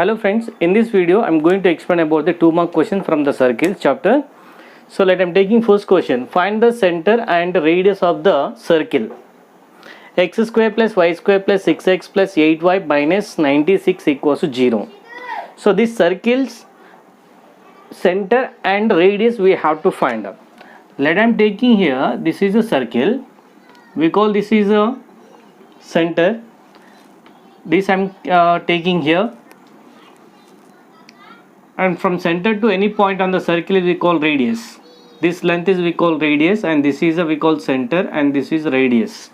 Hello friends, in this video I am going to explain about the 2 mark question from the circle chapter. So let I am taking first question. Find the center and radius of the circle. X square plus y square plus 6x plus 8y minus 96 equals to 0. So this circle's center and radius we have to find out. Let I am taking here, this is a circle. We call this is a center. This I am taking here. And from center to any point on the circle is we call radius. This length is we call radius, and this is we call center, and this is radius.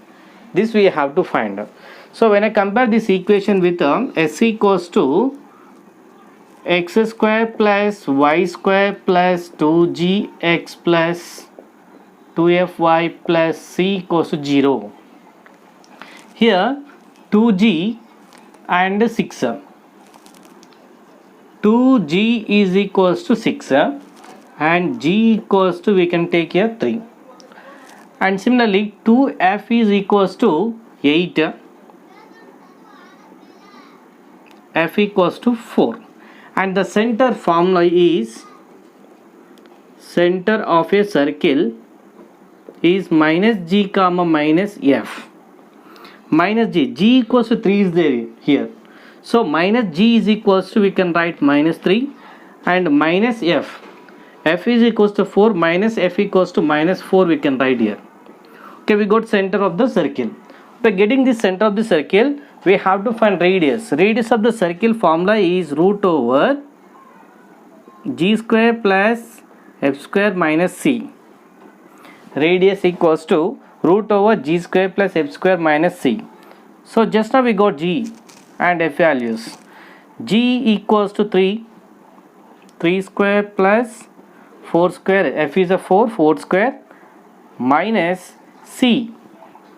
This we have to find out. So when I compare this equation with S equals to x square plus y square plus 2gx plus 2fy plus c equals to 0. Here 2g and 6. 2g is equals to 6 and g equals to, we can take here 3, and similarly 2f is equals to 8, f equals to 4, and the center formula is center of a circle is minus g comma minus f. Minus g equals to 3 is there here. So minus g is equals to, we can write minus 3, and minus f. F is equals to 4 minus f equals to minus 4, we can write here. Okay, we got center of the circle. By getting the center of the circle, we have to find radius. Radius of the circle formula is root over g square plus f square minus c. Radius equals to root over g square plus f square minus c. So just now we got g and f values. G equals to 3 square plus 4 square, f is a 4 square minus c.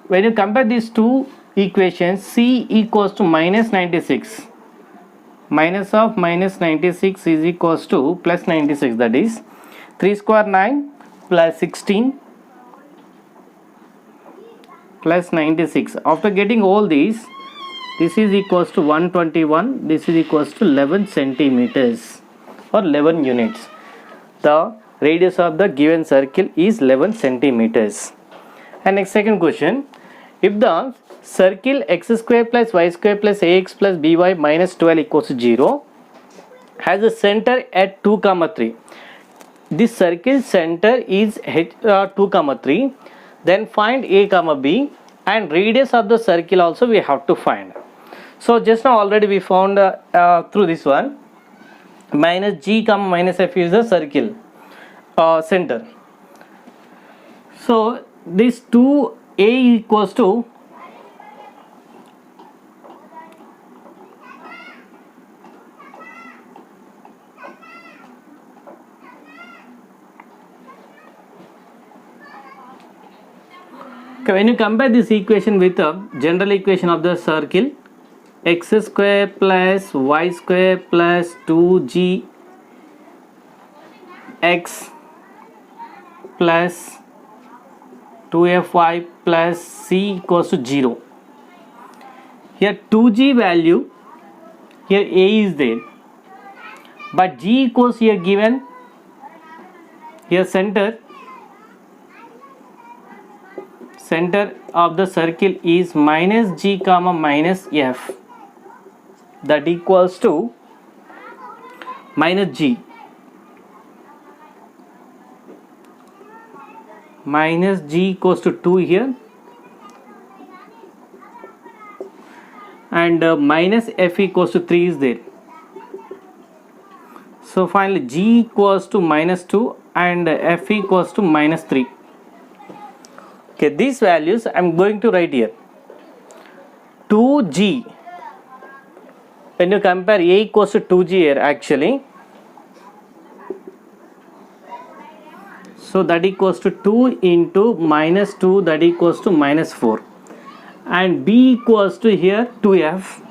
When you compare these two equations, c equals to minus 96. Minus of minus 96 is equals to plus 96, that is 3 square 9 plus 16 plus 96. After getting all these, this is equals to 121, this is equals to 11 centimeters or 11 units. The radius of the given circle is 11 centimeters. And next second question, if the circle x square plus y square plus ax plus by minus 12 equals to 0 has a center at 2 comma 3. This circle center is 2 comma 3. Then find a comma b, and radius of the circle also we have to find. So just now already we found through this one, minus g comma minus f is the circle center. So this 2a equals to when you compare this equation with the general equation of the circle, x square plus y square plus 2g x plus 2fy plus c equals to 0. Here 2g value, here a is there, but g equals here given, here center of the circle is minus g comma minus f, that equals to minus g. Minus g equals to 2 here, and minus f equals to 3 is there. So finally g equals to minus 2 and f equals to minus 3. Okay, these values I am going to write here. 2g, when you compare a equals to 2g here actually, so that equals to 2 into minus 2, that equals to minus 4, and b equals to here 2f,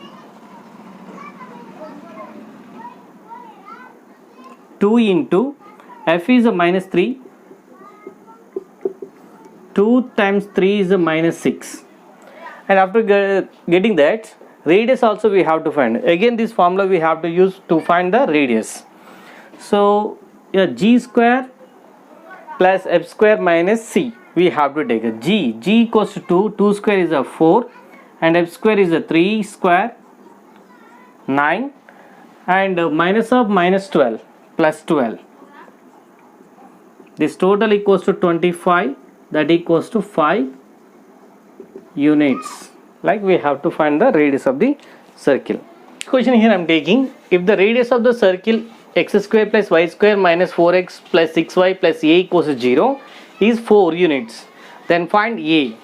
2 into f is a minus 3, 2 times 3 is a minus 6, and after getting that Radius also we have to find. Again this formula we have to use to find the radius. So g square plus f square minus c we have to take. G equals to 2, 2 square is a 4 and f square is a 3 square 9 and minus of minus 12 plus 12. This total equals to 25, that equals to 5 units. Like we have to find the radius of the circle. Question here I am taking, if the radius of the circle x square plus y square minus 4x plus 6y plus a equals to 0 is 4 units, then find a.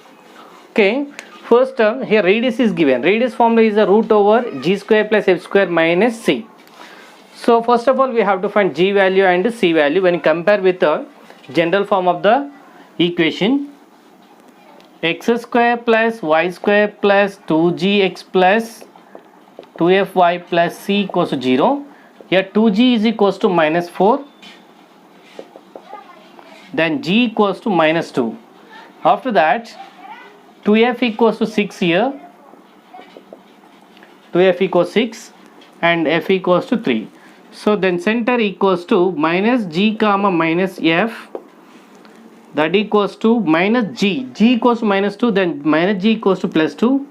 Okay, first here radius is given. Radius formula is a root over g square plus f square minus c. So first of all we have to find g value and c value when you compare with the general form of the equation. X square plus y square plus 2gx plus 2fy plus c equals to 0. Here 2g is equals to minus 4. Then g equals to minus 2. After that 2f equals to 6 here. 2f equals 6 and f equals to 3. So then center equals to minus g comma minus f, that equals to minus g equals to minus 2, then minus g equals to plus 2,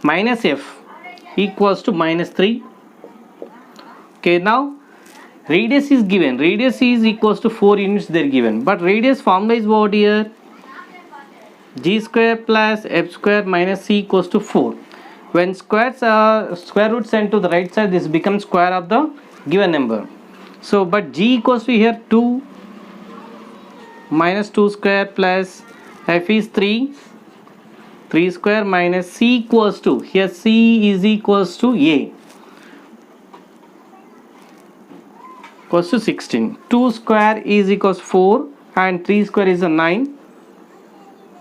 minus f equals to minus 3. Okay, now radius is given. Radius is equals to 4 units they are given, but radius formula is what here? G square plus f square minus c equals to 4. When square root sent to the right side, this becomes square of the given number. So but g equals to here 2 minus 2 square plus f is 3 square minus c equals to, here c is equals to a, equals to 16. 2 square is equals 4 and 3 square is a 9.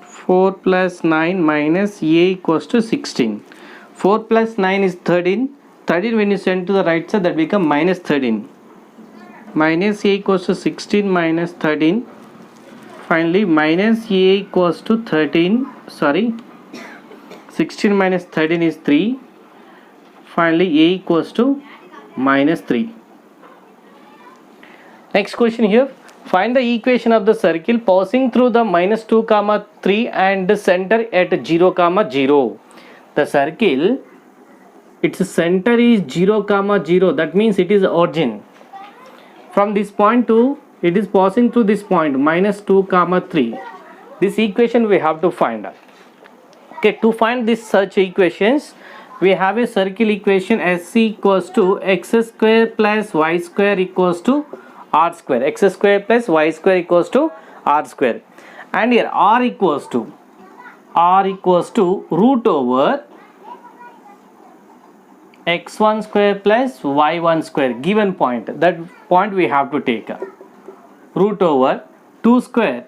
4 plus 9 minus a equals to 16. 4 plus 9 is 13. 13 when you send to the right side, that become minus 13. Minus a equals to 16 minus 13. Finally minus a equals to 13, 16 minus 13 is 3. Finally a equals to minus 3. Next question here, find the equation of the circle passing through the minus 2 comma 3 and the center at 0 comma 0. The circle, its center is 0 comma 0, that means it is origin. From this point to, it is passing through this point minus 2 comma 3. This equation we have to find out. Okay, to find this such equations, we have a circle equation SC equals to x square plus y square equals to r square. X square plus y square equals to r square. And here r equals to root over x1 square plus y1 square, given point. That point we have to take. Root over 2 square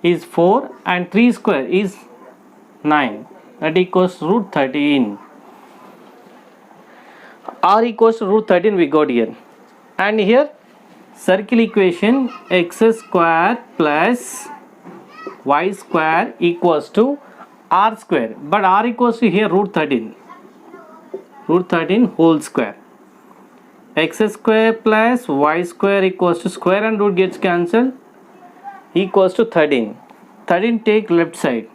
is 4 and 3 square is 9, that equals root 13. R equals to root 13 we got here. And here circle equation x square plus y square equals to r square, but r equals to here root 13 whole square. X square plus y square equals to square and root gets cancelled, equals to 13. 13 take left side.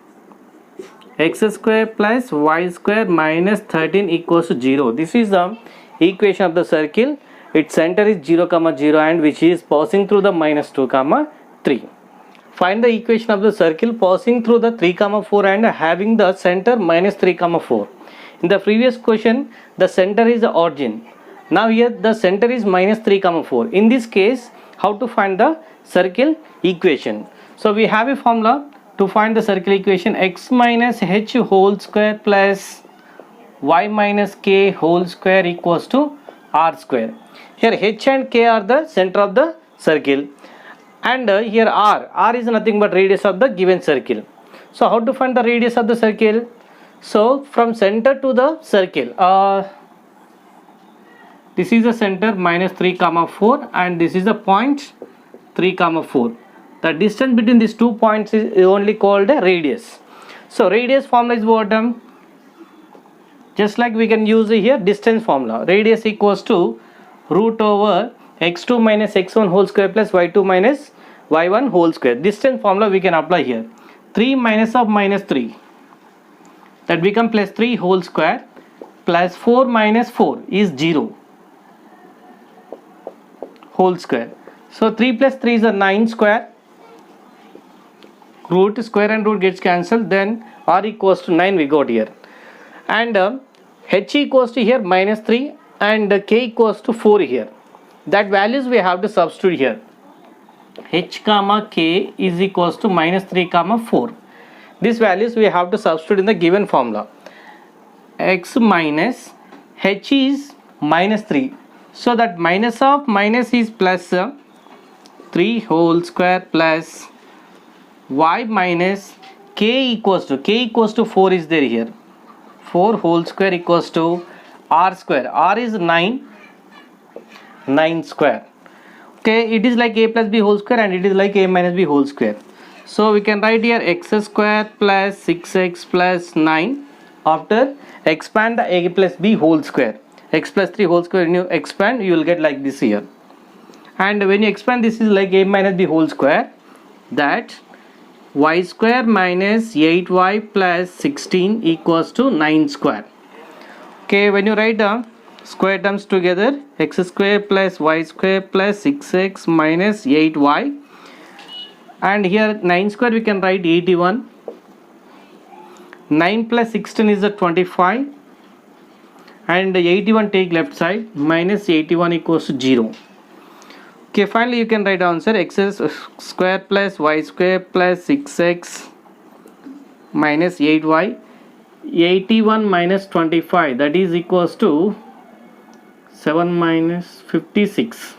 X square plus y square minus 13 equals to 0. This is the equation of the circle. Its center is 0 comma 0 and which is passing through the minus 2 comma 3. Find the equation of the circle passing through the 3 comma 4 and having the center minus 3 comma 4. In the previous question the center is the origin. Now here the center is minus 3 comma 4. In this case, how to find the circle equation? So we have a formula to find the circle equation: x minus h whole square plus y minus k whole square equals to r square. Here h and k are the center of the circle, and here r is nothing but radius of the given circle. So how to find the radius of the circle? So from center to the circle, this is the center minus 3 comma 4 and this is the point 3 comma 4. The distance between these 2 points is only called a radius. So radius formula is what? Just like we can use here distance formula. Radius equals to root over x2 minus x1 whole square plus y2 minus y1 whole square. Distance formula we can apply here. 3 minus of minus 3, that become plus 3 whole square plus 4 minus 4 is 0 whole square. So 3 plus 3 is a 9 square. Root square and root gets cancelled, then r equals to 9 we got here. And h equals to here minus 3 and k equals to 4 here. That values we have to substitute here. H comma k is equals to minus 3 comma 4. These values we have to substitute in the given formula. X minus h is minus 3. So that minus of minus is plus 3 whole square plus y minus k equals to 4 is there here. 4 whole square equals to r square. R is 9 square. Okay, it is like a plus b whole square and it is like a minus b whole square. So we can write here x square plus 6x plus 9. After expand the a plus b whole square. X plus 3 whole square, when you expand you will get like this here. And when you expand, this is like a minus b whole square. That y square minus 8y plus 16 equals to 9 square. Okay, when you write down square terms together, x square plus y square plus 6x minus 8y, and here 9 square we can write 81. 9 plus 16 is a 25, and 81 take left side, minus 81 equals to 0. Okay, finally you can write answer x square plus y square plus 6x minus 8y. 81 minus 25, that is equals to 7 minus 56.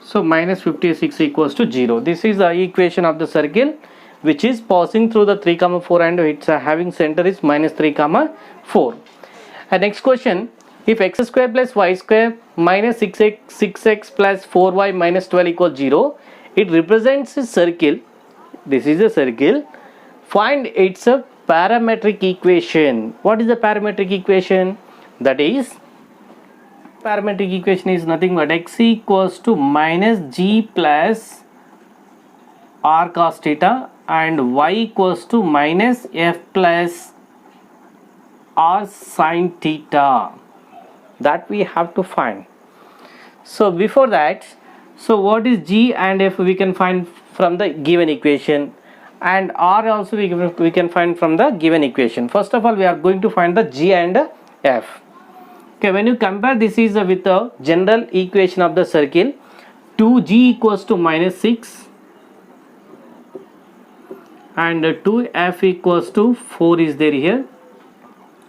So minus 56 equals to 0. This is the equation of the circle which is passing through the 3 comma 4 and its having center is minus 3 comma 4. And next question, if x square plus y square minus 6x plus 4y minus 12 equals 0, it represents a circle. This is a circle. Find its a parametric equation. What is the parametric equation? That is, parametric equation is nothing but x equals to minus g plus r cos theta and y equals to minus f plus r sin theta. That we have to find. So before that, so what is g and f we can find from the given equation, and r also we can find from the given equation. First of all, we are going to find the g and f. Okay, when you compare this is with the general equation of the circle, 2g equals to minus 6 and 2f equals to 4 is there here.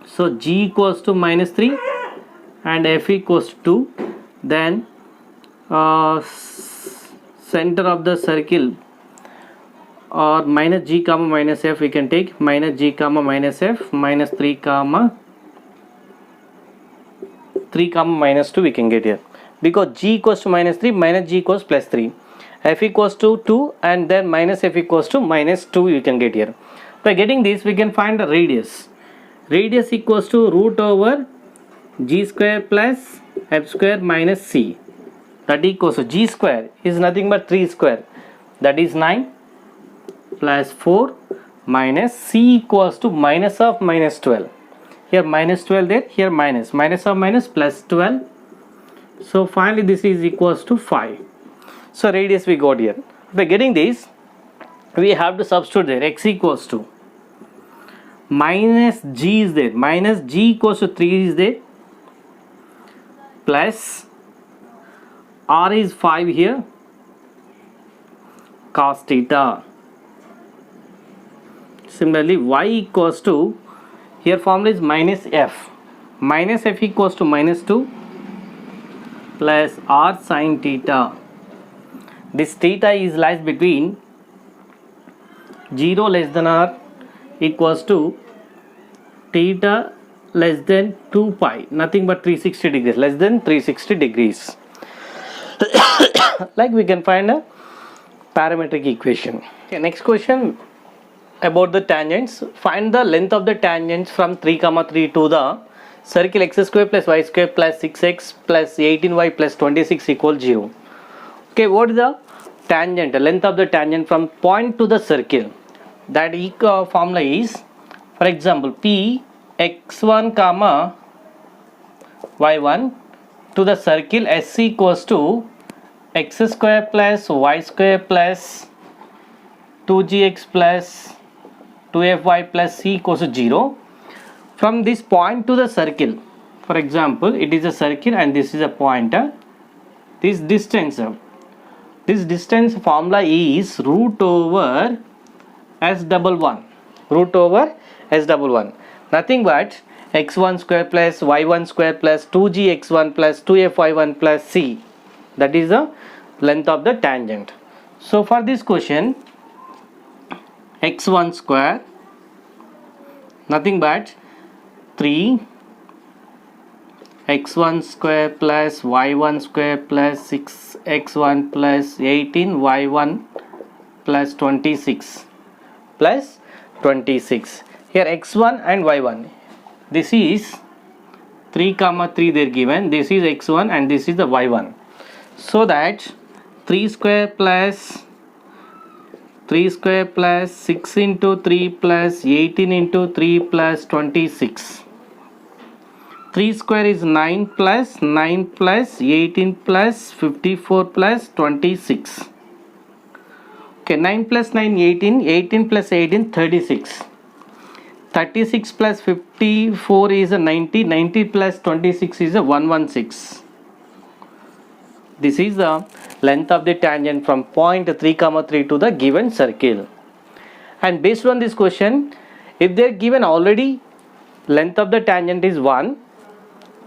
So g equals to minus 3 and f equals to 2. Then center of the circle, or minus g comma minus f we can take, minus g comma minus f minus 3 comma minus 2 we can get here, because g equals to minus 3 minus g equals plus 3, f equals to 2 and then minus f equals to minus 2 you can get here. By getting this we can find the radius. Radius equals to root over g square plus f square minus c, that equals to g square is nothing but 3 square, that is 9 plus 4 minus c equals to minus of minus 12. Here minus 12 there, here minus of minus plus 12. So finally this is equals to 5. So radius we got here. By getting this, we have to substitute there. X equals to minus g is there, minus g equals to 3 is there, plus r is 5 here, cos theta. Similarly y equals to, here formula is minus f equals to minus 2 plus r sin theta. This theta is lies between 0 less than r equals to theta less than 2 pi, nothing but 360 degrees, less than 360 degrees. Like we can find a parametric equation. Okay, next question about the tangents. Find the length of the tangents from 3 comma 3 to the circle x square plus y square plus 6x plus 18y plus 26 equals 0. Okay, what is the tangent, length of the tangent from point to the circle? That formula is, for example, p x1 comma y1 to the circle s equals to x square plus y square plus 2gx plus 2fy plus c equals to 0. From this point to the circle, for example, it is a circle and this is a pointer. This distance formula is root over s11, root over s11, nothing but x1 square plus y1 square plus 2gx1 plus 2fy1 plus c. That is the length of the tangent. So for this question, x1 square, nothing but 3 x1 square plus y1 square plus 6x1 plus 18 y1 plus 26 plus 26. Here x1 and y1, this is 3 comma 3 they are given, this is x1 and this is the y1. So that 3 square plus 6 into 3 plus 18 into 3 plus 26. 3 square is 9 plus 18 plus 54 plus 26. Okay, 9 plus 9 18, 18 plus 18 36. 36 plus 54 is a 90, 90 plus 26 is a 116. This is the length of the tangent from point 3 comma 3 to the given circle. And based on this question, if they are given already length of the tangent is 1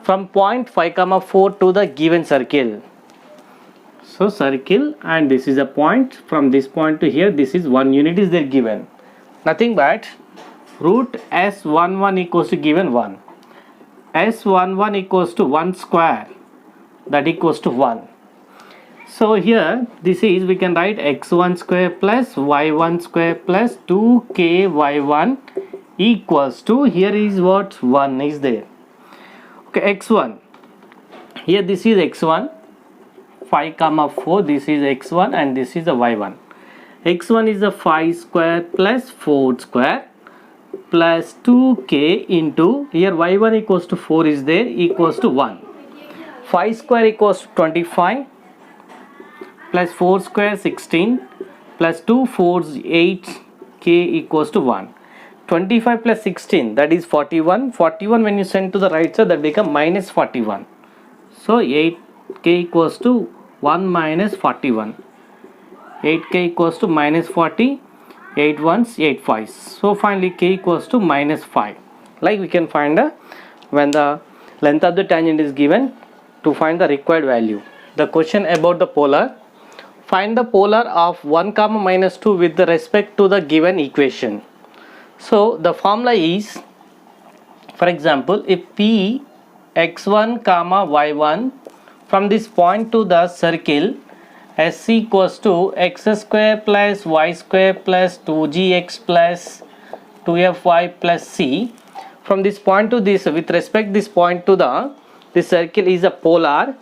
from point 5 comma 4 to the given circle. So circle, and this is a point, from this point to here, this is 1 unit is there given, nothing but root s11 equals to given 1, s11 equals to 1 square, that equals to 1. So here this is, we can write x1 square plus y1 square plus 2ky1 equals to, here is what, 1 is there. Okay, x1, here this is x1, 5 comma 4, this is x1 and this is the y1. x1 is the 5 square plus 4 square plus 2k into, here y1 equals to 4 is there, equals to 1. 5 square equals to 25 plus 4 square 16 plus 2 4s 8, k equals to 1. 25 plus 16, that is 41. 41 when you send to the right side, that become minus 41. So 8k equals to 1 minus 41. 8k equals to minus 40. 8 ones 8 5s. So finally k equals to minus 5. Like we can find when the length of the tangent is given, to find the required value. The question about the polar. Find the polar of 1 comma minus 2 with respect to the given equation. So the formula is, for example, if p x1 comma y1 from this point to the circle s equals to x square plus y square plus 2gx plus 2fy plus c, from this point to this, with respect this point to the this circle is a polar,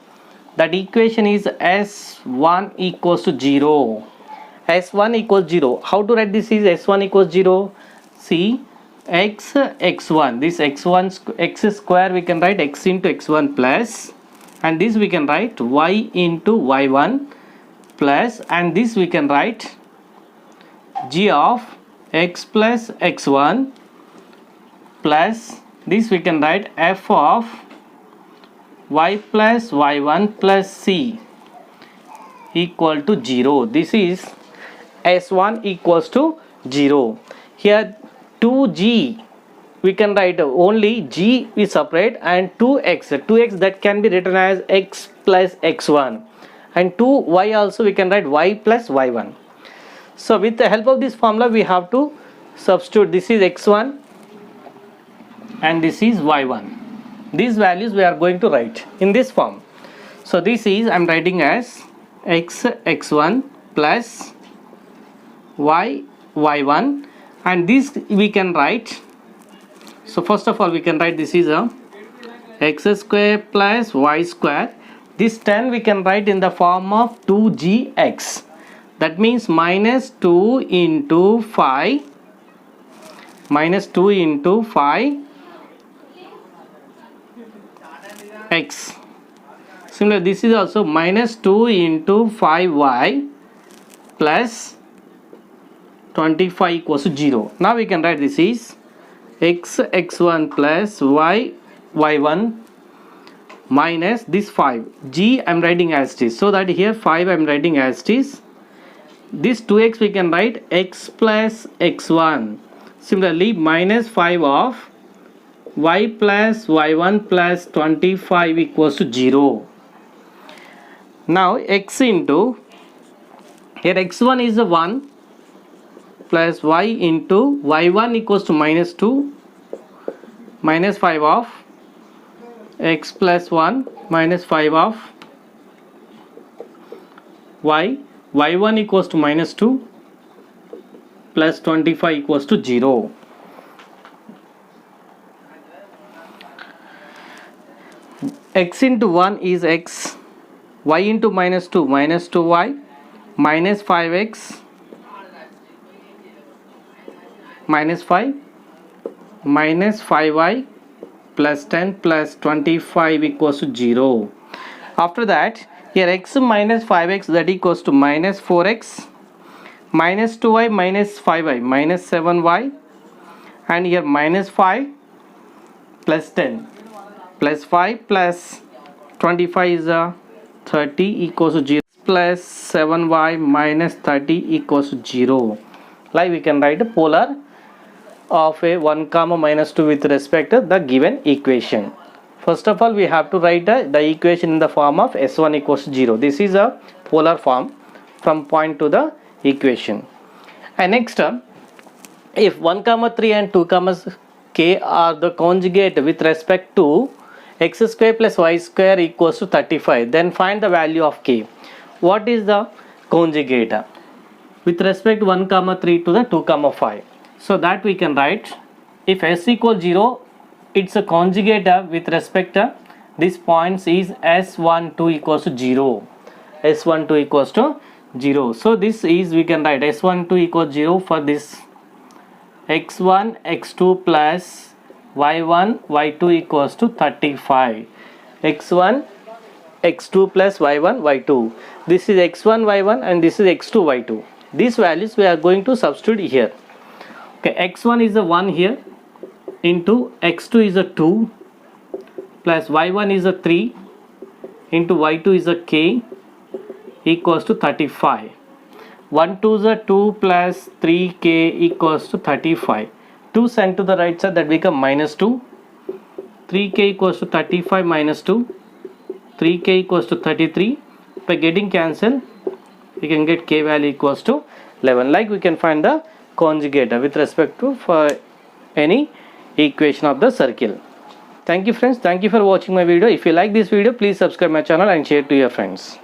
that equation is s1 equals to 0. s1 equals 0. How to write this is s1 equals 0? See, x1, this x1 x square we can write x into x1 plus, and this we can write y into y1 plus, and this we can write g of x plus x1 plus, this we can write f of y plus y1 plus c equal to 0. This is s1 equals to 0. Here 2g we can write only g is separate, and 2x that can be written as x plus x1, and 2y also we can write y plus y1. So with the help of this formula we have to substitute, this is x1 and this is y1. These values we are going to write in this form. So this is, I am writing as x1 plus y1, and this we can write. So first of all we can write, this is a x square plus y square. This 10 we can write in the form of 2gx. That means minus 2 into 5 x. Similarly, this is also minus 2 into 5y plus 25 equals to 0. Now we can write this is x1 plus y1 minus this 5. G I am writing as it is. So that here 5 I am writing as it is. This 2x we can write x plus x1. Similarly, minus 5 of y plus y1 plus 25 equals to 0. Now x into, here x1 is a 1 plus y into y1 equals to minus 2 minus 5 of x plus 1 minus 5 of y1 equals to minus 2 plus 25 equals to 0. X into 1 is x, y into minus 2 minus 2y minus 5x minus 5 minus 5y plus 10 plus 25 equals to 0. After that, here x minus 5x, that equals to minus 4x minus 2y minus 5y minus 7y, and here minus 5 plus 10 plus 5 plus 25 is 30 equals to 0 plus 7y minus 30 equals to 0. Like we can write a polar of a 1 comma minus 2 with respect to the given equation. First of all, we have to write the equation in the form of s1 equals to 0. This is a polar form from point to the equation. And next, if 1 comma 3 and 2 comma k are the conjugate with respect to x square plus y square equals to 35, then find the value of k. What is the conjugate with respect to 1 comma 3 to the 2 comma 5? So that we can write, if s equals 0, it's a conjugate with respect to these points is s12 equals to 0. s12 equals to 0. So this is, we can write s12 equals 0 for this x1 x2 plus y1 y2 equals to 35. x1 x2 plus y1 y2. This is x1 y1 and this is x2 y2. These values we are going to substitute here. Okay, x1 is a 1 here into x2 is a 2 plus y1 is a 3 into y2 is a k equals to 35. 1 2 is a 2 plus 3k equals to 35. 2 sent to the right side, that become minus 2. 3k equals to 35 minus 2. 3k equals to 33. By getting cancelled, we can get k value equals to 11. Like we can find the conjugate with respect to for any equation of the circle. Thank you friends. Thank you for watching my video. If you like this video, please subscribe my channel and share to your friends.